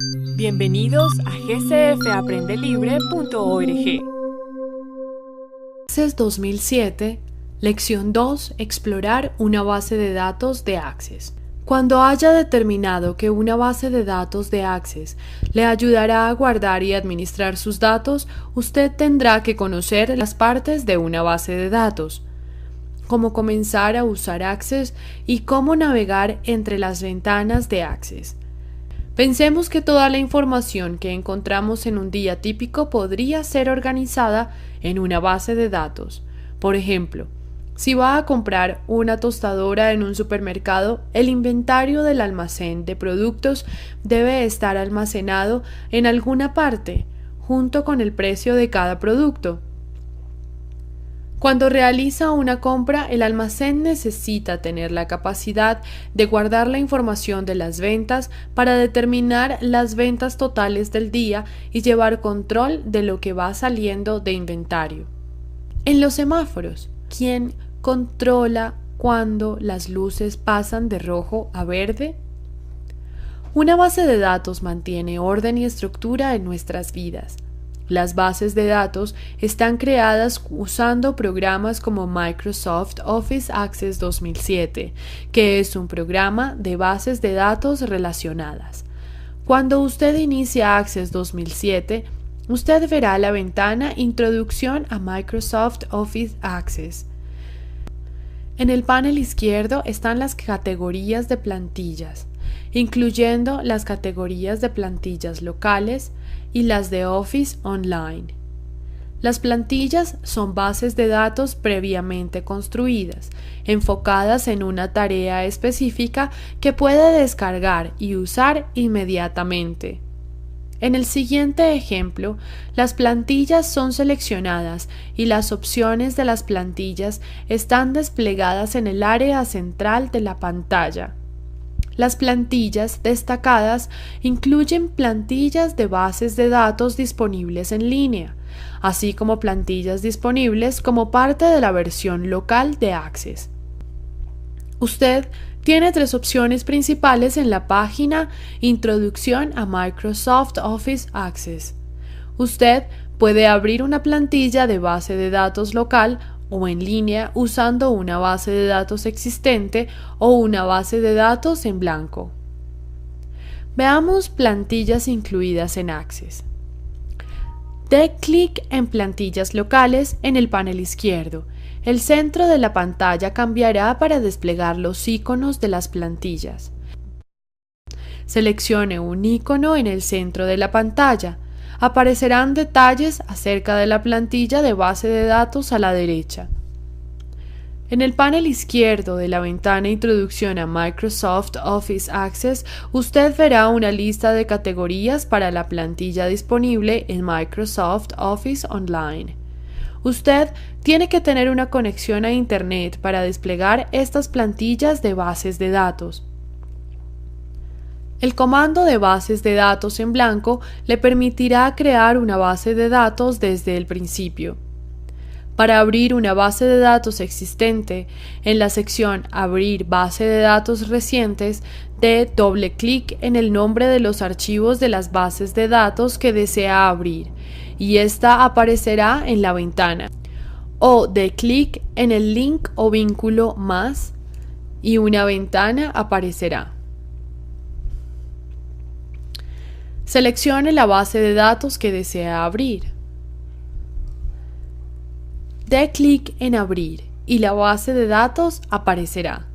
Bienvenidos a gcfaprendelibreorg. Access 2007, Lección 2, Explorar una base de datos de Access. Cuando haya determinado que una base de datos de Access le ayudará a guardar y administrar sus datos, usted tendrá que conocer las partes de una base de datos, cómo comenzar a usar Access y cómo navegar entre las ventanas de Access. Pensemos que toda la información que encontramos en un día típico podría ser organizada en una base de datos. Por ejemplo, si va a comprar una tostadora en un supermercado, el inventario del almacén de productos debe estar almacenado en alguna parte, junto con el precio de cada producto. Cuando realiza una compra, el almacén necesita tener la capacidad de guardar la información de las ventas para determinar las ventas totales del día y llevar control de lo que va saliendo de inventario. En los semáforos, ¿quién controla cuando las luces pasan de rojo a verde? Una base de datos mantiene orden y estructura en nuestras vidas. Las bases de datos están creadas usando programas como Microsoft Office Access 2007, que es un programa de bases de datos relacionadas. Cuando usted inicia Access 2007, usted verá la ventana Introducción a Microsoft Office Access. En el panel izquierdo están las categorías de plantillas, incluyendo las categorías de plantillas locales y las de Office Online. Las plantillas son bases de datos previamente construidas, enfocadas en una tarea específica que puede descargar y usar inmediatamente. En el siguiente ejemplo, las plantillas son seleccionadas y las opciones de las plantillas están desplegadas en el área central de la pantalla. Las plantillas destacadas incluyen plantillas de bases de datos disponibles en línea, así como plantillas disponibles como parte de la versión local de Access. Usted tiene tres opciones principales en la página Introducción a Microsoft Office Access. Usted puede abrir una plantilla de base de datos local o en línea usando una base de datos existente o una base de datos en blanco. Veamos plantillas incluidas en Access. Dé clic en Plantillas locales en el panel izquierdo. El centro de la pantalla cambiará para desplegar los iconos de las plantillas. Seleccione un icono en el centro de la pantalla. Aparecerán detalles acerca de la plantilla de base de datos a la derecha. En el panel izquierdo de la ventana Introducción a Microsoft Office Access, usted verá una lista de categorías para la plantilla disponible en Microsoft Office Online. Usted tiene que tener una conexión a Internet para desplegar estas plantillas de bases de datos. El comando de bases de datos en blanco le permitirá crear una base de datos desde el principio. Para abrir una base de datos existente, en la sección Abrir base de datos recientes, dé doble clic en el nombre de los archivos de las bases de datos que desea abrir, y esta aparecerá en la ventana. O dé clic en el link o vínculo más, y una ventana aparecerá. Seleccione la base de datos que desea abrir. Dé clic en Abrir y la base de datos aparecerá.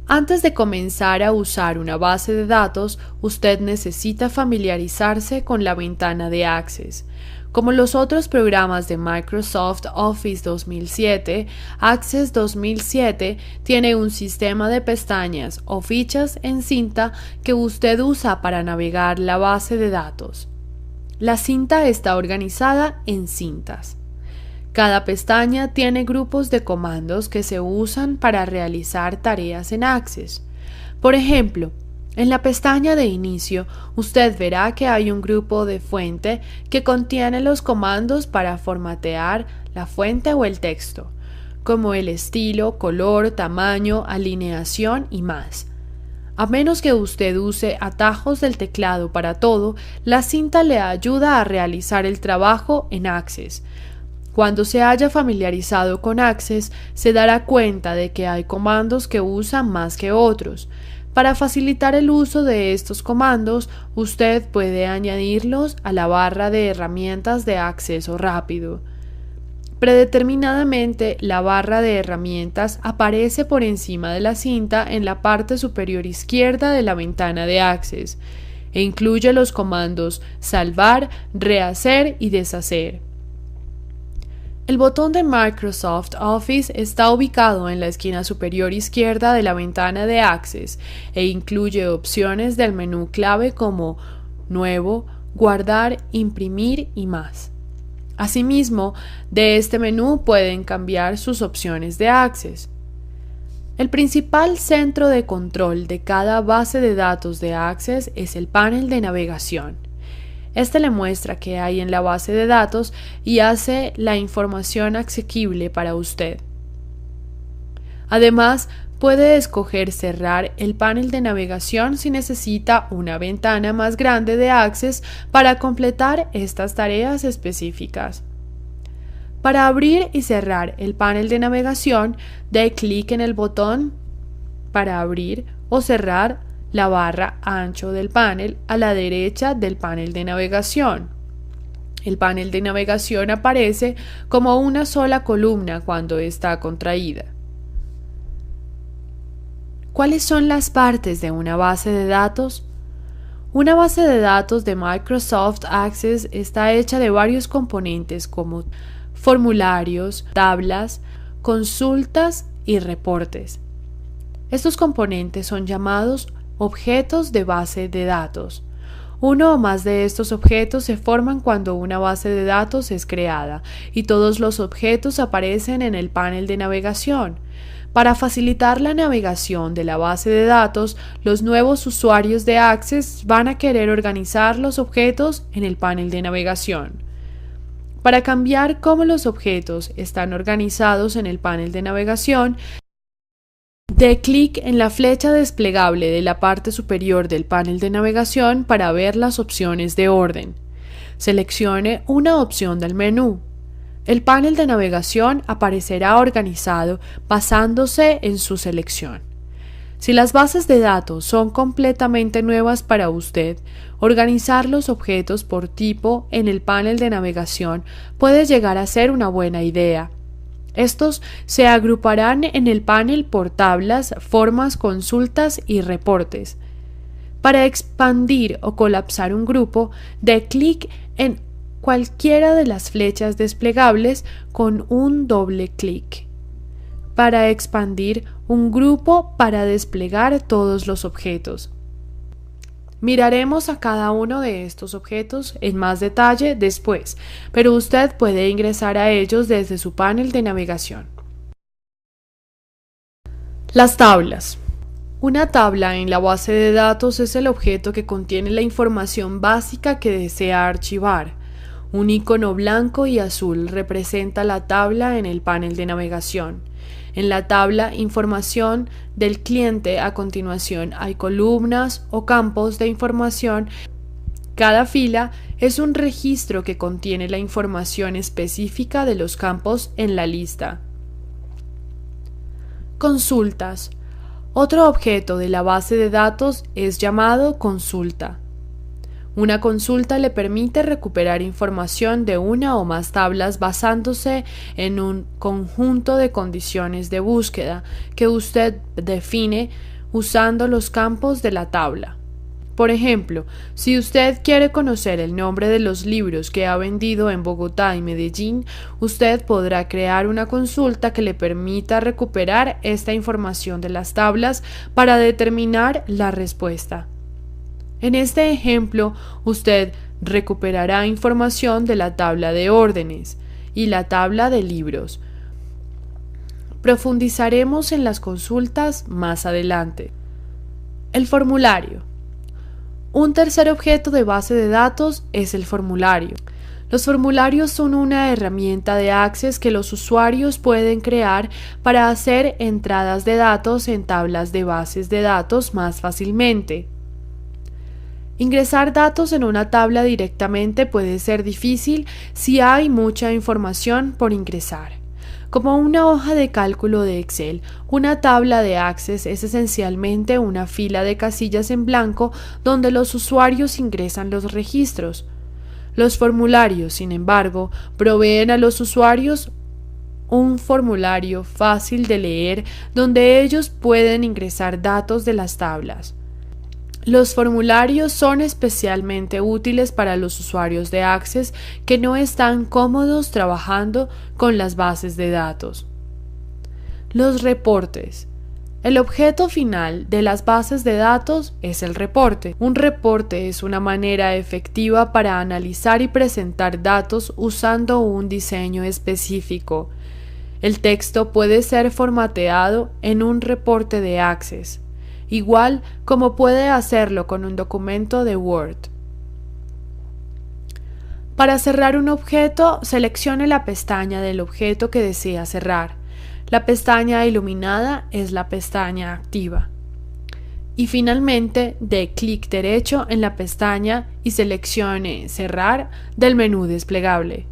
Antes de comenzar a usar una base de datos, usted necesita familiarizarse con la ventana de Access. Como los otros programas de Microsoft Office 2007, Access 2007 tiene un sistema de pestañas o fichas en cinta que usted usa para navegar la base de datos. La cinta está organizada en cintas. Cada pestaña tiene grupos de comandos que se usan para realizar tareas en Access. Por ejemplo, en la pestaña de inicio, usted verá que hay un grupo de fuente que contiene los comandos para formatear la fuente o el texto, como el estilo, color, tamaño, alineación y más. A menos que usted use atajos del teclado para todo, la cinta le ayuda a realizar el trabajo en Access. Cuando se haya familiarizado con Access, se dará cuenta de que hay comandos que usa más que otros. Para facilitar el uso de estos comandos, usted puede añadirlos a la barra de herramientas de acceso rápido. Predeterminadamente, la barra de herramientas aparece por encima de la cinta en la parte superior izquierda de la ventana de Access e incluye los comandos salvar, rehacer y deshacer. El botón de Microsoft Office está ubicado en la esquina superior izquierda de la ventana de Access e incluye opciones del menú clave como Nuevo, Guardar, Imprimir y más. Asimismo, de este menú pueden cambiar sus opciones de Access. El principal centro de control de cada base de datos de Access es el panel de navegación. Este le muestra qué hay en la base de datos y hace la información asequible para usted. Además, puede escoger cerrar el panel de navegación si necesita una ventana más grande de Access para completar estas tareas específicas. Para abrir y cerrar el panel de navegación, dé clic en el botón para abrir o cerrar la barra ancho del panel a la derecha del panel de navegación. El panel de navegación aparece como una sola columna cuando está contraída. ¿Cuáles son las partes de una base de datos? Una base de datos de Microsoft Access está hecha de varios componentes como formularios, tablas, consultas y reportes. Estos componentes son llamados objetos de base de datos. Uno o más de estos objetos se forman cuando una base de datos es creada y todos los objetos aparecen en el panel de navegación. Para facilitar la navegación de la base de datos, los nuevos usuarios de Access van a querer organizar los objetos en el panel de navegación. Para cambiar cómo los objetos están organizados en el panel de navegación, dé clic en la flecha desplegable de la parte superior del panel de navegación para ver las opciones de orden. Seleccione una opción del menú. El panel de navegación aparecerá organizado basándose en su selección. Si las bases de datos son completamente nuevas para usted, organizar los objetos por tipo en el panel de navegación puede llegar a ser una buena idea. Estos se agruparán en el panel por tablas, formas, consultas y reportes. Para expandir o colapsar un grupo, dé clic en cualquiera de las flechas desplegables con un doble clic. Para expandir un grupo para desplegar todos los objetos. Miraremos a cada uno de estos objetos en más detalle después, pero usted puede ingresar a ellos desde su panel de navegación. Las tablas. Una tabla en la base de datos es el objeto que contiene la información básica que desea archivar. Un icono blanco y azul representa la tabla en el panel de navegación. En la tabla Información del cliente a continuación hay columnas o campos de información. Cada fila es un registro que contiene la información específica de los campos en la lista. Consultas. Otro objeto de la base de datos es llamado consulta. Una consulta le permite recuperar información de una o más tablas basándose en un conjunto de condiciones de búsqueda que usted define usando los campos de la tabla. Por ejemplo, si usted quiere conocer el nombre de los libros que ha vendido en Bogotá y Medellín, usted podrá crear una consulta que le permita recuperar esta información de las tablas para determinar la respuesta. En este ejemplo, usted recuperará información de la tabla de órdenes y la tabla de libros. Profundizaremos en las consultas más adelante. El formulario. Un tercer objeto de base de datos es el formulario. Los formularios son una herramienta de Access que los usuarios pueden crear para hacer entradas de datos en tablas de bases de datos más fácilmente. Ingresar datos en una tabla directamente puede ser difícil si hay mucha información por ingresar. Como una hoja de cálculo de Excel, una tabla de Access es esencialmente una fila de casillas en blanco donde los usuarios ingresan los registros. Los formularios, sin embargo, proveen a los usuarios un formulario fácil de leer donde ellos pueden ingresar datos de las tablas. Los formularios son especialmente útiles para los usuarios de Access que no están cómodos trabajando con las bases de datos. Los reportes. El objeto final de las bases de datos es el reporte. Un reporte es una manera efectiva para analizar y presentar datos usando un diseño específico. El texto puede ser formateado en un reporte de Access, igual como puede hacerlo con un documento de Word. Para cerrar un objeto, seleccione la pestaña del objeto que desea cerrar. La pestaña iluminada es la pestaña activa. Y finalmente, dé clic derecho en la pestaña y seleccione Cerrar del menú desplegable.